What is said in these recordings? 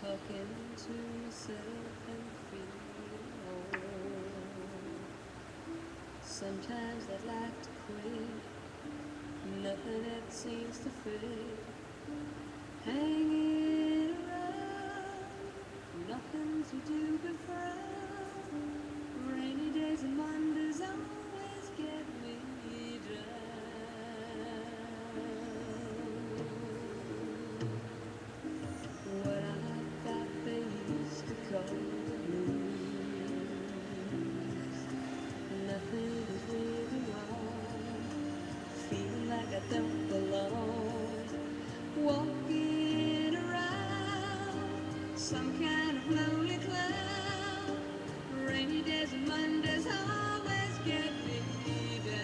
talking to myself and feeling old. Sometimes I'd like to quit, nothing ever seems to fit. Hanging around, nothing to do but frown. Rainy days and Mondays always get me down. What I thought they used to call the blues. Nothing is really wrong. Feeling like I don't belong. Walking around some kind of lonely cloud. Rainy days and Mondays always get me down.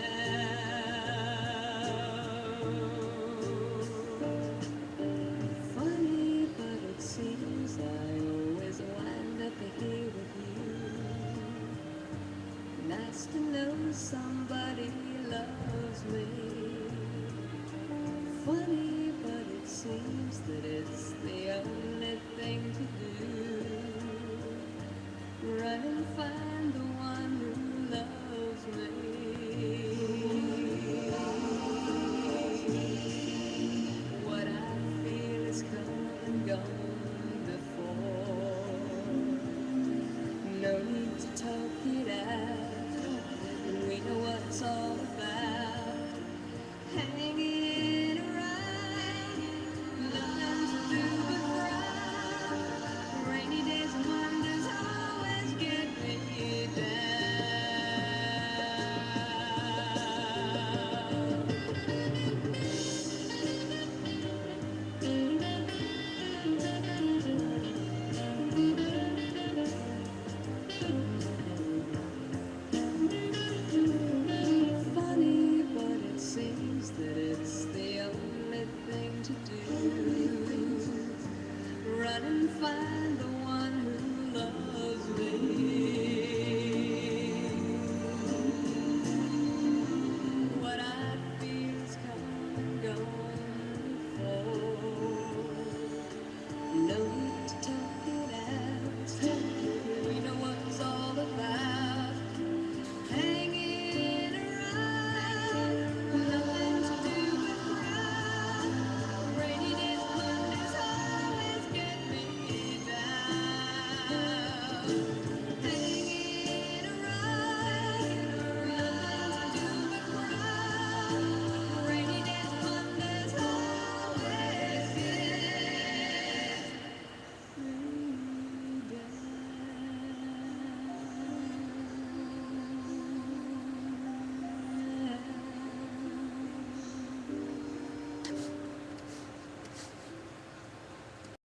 Funny, but it seems I always wind up here with you. Nice to know somebody loves me. Funny, but it seems that it's the only thing to do. Run and find the one who loves me. What I feel is come and gone.